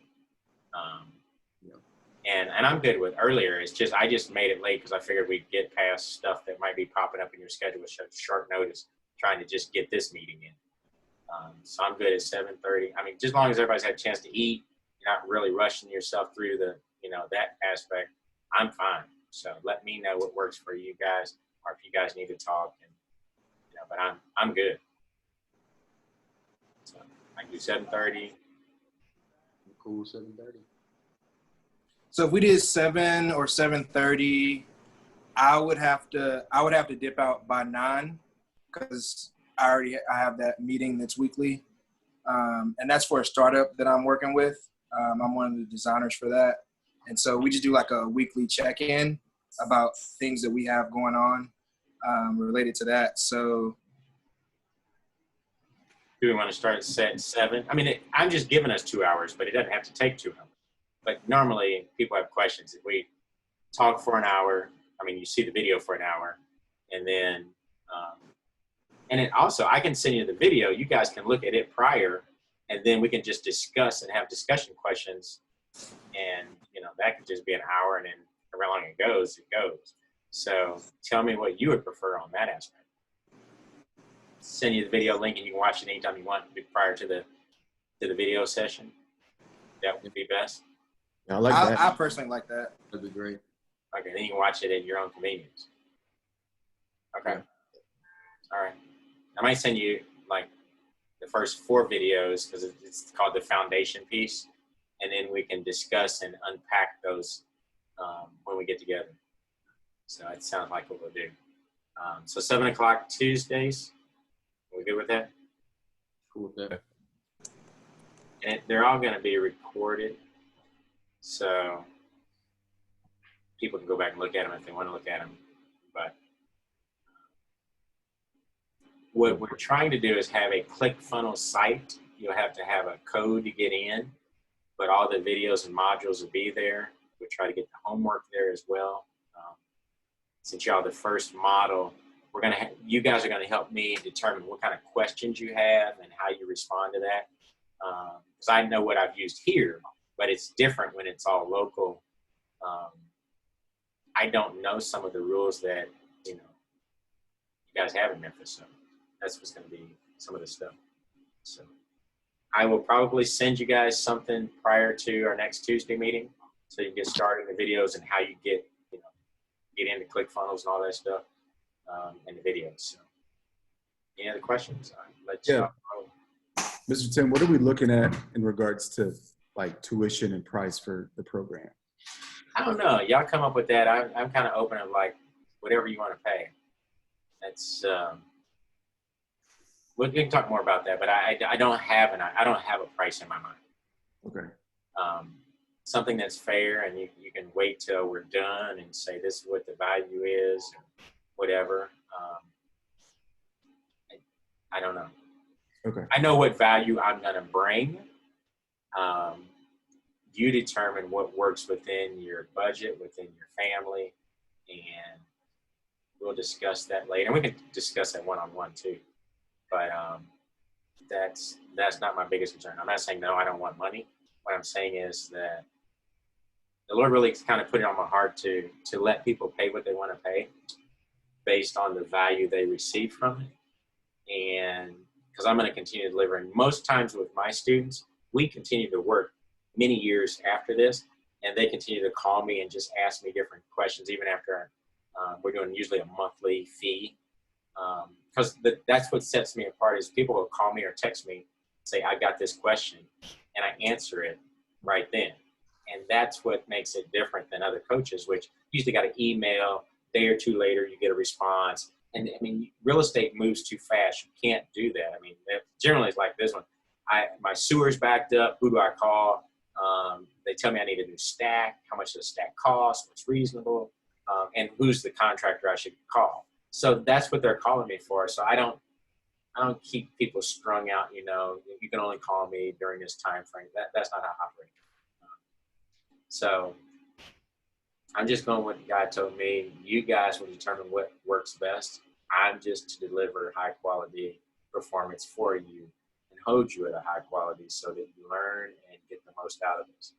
And I'm good with earlier. It's just, I just made it late because I figured we'd get past stuff that might be popping up in your schedule with short notice, trying to just get this meeting in. So I'm good at 7:30. I mean, just as long as everybody's had a chance to eat, you're not really rushing yourself through the, that aspect, I'm fine. So let me know what works for you guys, or if you guys need to talk, and but I'm good. So I can do 7:30. Cool, 7:30. So if we did 7 or 7:30, I would have to dip out by 9 because I have that meeting that's weekly, and that's for a startup that I'm working with. I'm one of the designers for that, and so we just do like a weekly check-in about things that we have going on related to that. So Do we want to start at 7? I mean, I'm just giving us 2 hours, but it doesn't have to take 2 hours. But normally people have questions. If we talk for an hour, I mean, you see the video for an hour, and then, and it also, I can send you the video. You guys can look at it prior, and then we can just discuss and have discussion questions. And, that could just be an hour, and then however long it goes, it goes. So tell me what you would prefer on that aspect. Send you the video link, and you can watch it anytime you want prior to the video session. That would be best. Yeah, I like that. I personally like that. That'd be great. Okay, then you can watch it at your own convenience. Okay. Yeah. All right. I might send you like the first 4 videos because it's called the foundation piece, and then we can discuss and unpack those when we get together. So it sounds like what we'll do. So 7 o'clock Tuesdays. Are we good with that? Cool with that. And they're all going to be recorded, so people can go back and look at them if they want to look at them. But what we're trying to do is have a ClickFunnels site. You'll have to have a code to get in, but all the videos and modules will be there. We'll try to get the homework there as well. Since y'all the first model, you guys are gonna help me determine what kind of questions you have and how you respond to that. Because I know what I've used here, but it's different when it's all local. I don't know some of the rules that you guys have in Memphis, so that's what's going to be some of the stuff. So I will probably send you guys something prior to our next Tuesday meeting, so you can get started in the videos and how you get into ClickFunnels and all that stuff, and the videos. So any other questions? Yeah. Mr. Tim, what are we looking at in regards to like tuition and price for the program? I don't know. Y'all come up with that. I'm kind of open of like whatever you want to pay. That's we can talk more about that, but I don't have a price in my mind. Okay. Something that's fair, and you can wait till we're done and say this is what the value is, or whatever. I don't know. Okay. I know what value I'm going to bring. You determine what works within your budget, within your family, and we'll discuss that later. And we can discuss that one-on-one too. But that's not my biggest concern. I'm not saying, no, I don't want money. What I'm saying is that the Lord really kind of put it on my heart to let people pay what they want to pay based on the value they receive from it. And because I'm going to continue delivering. Most times with my students, we continue to work many years after this, and they continue to call me and just ask me different questions, even after we're doing usually a monthly fee. Because that's what sets me apart is people will call me or text me, say, I got this question, and I answer it right then. And that's what makes it different than other coaches, which usually got an email, a day or two later, you get a response. And I mean, real estate moves too fast. You can't do that. I mean, generally it's like this one. My sewer's backed up. Who do I call? They tell me I need a new stack. How much does a stack cost? What's reasonable? And who's the contractor I should call? So that's what they're calling me for. So I don't keep people strung out. You can only call me during this time frame. That's not how I operate. So I'm just going with what God told me. You guys will determine what works best. I'm just to deliver high quality performance for you and hold you at a high quality so that you learn and get the most out of this.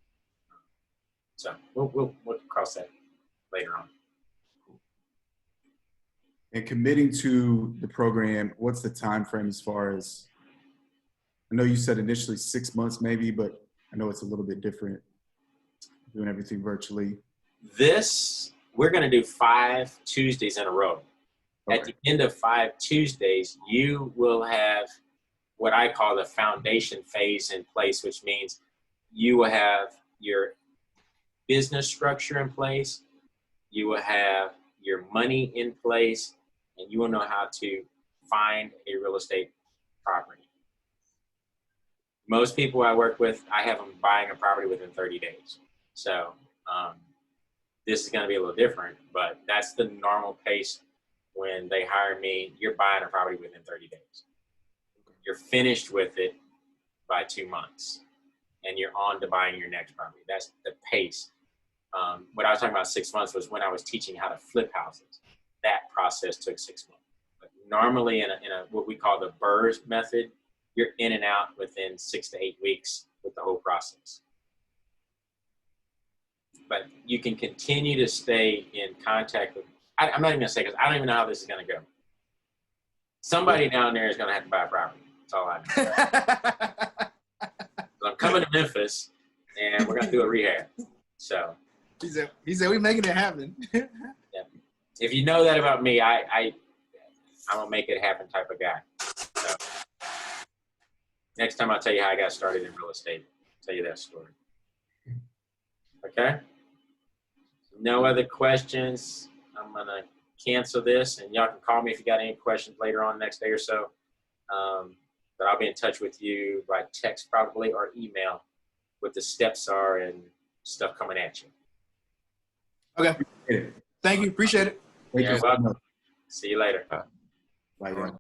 So we'll cross that later on. And committing to the program, what's the time frame as far as, I know you said initially 6 months maybe, but I know it's a little bit different doing everything virtually. We're going to do 5 Tuesdays in a row. Okay. At the end of 5 Tuesdays, you will have what I call the foundation phase in place, which means you will have your business structure in place, you will have your money in place, and you will know how to find a real estate property. Most people I work with, I have them buying a property within 30 days. So this is going to be a little different, but that's the normal pace. When they hire me, you're buying a property within 30 days. You're finished with it by 2 months, and you're on to buying your next property. That's the pace. What I was talking about 6 months was when I was teaching how to flip houses. That process took 6 months. But normally in a what we call the BRRRR method, you're in and out within 6 to 8 weeks with the whole process. But you can continue to stay in contact with, I'm not even gonna say, because I don't even know how this is gonna go. Somebody down there is gonna have to buy a property. That's all I know. So I'm coming to Memphis, and we're gonna do a rehab. So he said we making it happen. yeah. If you know that about me, I'm a make it happen type of guy. So next time I'll tell you how I got started in real estate. I'll tell you that story. Okay? No other questions. I'm gonna cancel this, and y'all can call me if you got any questions later on next day or so. But I'll be in touch with you by text probably or email what the steps are and stuff coming at you. Okay. Thank you. Appreciate it. Thank You're you so welcome. much. See you later. Bye.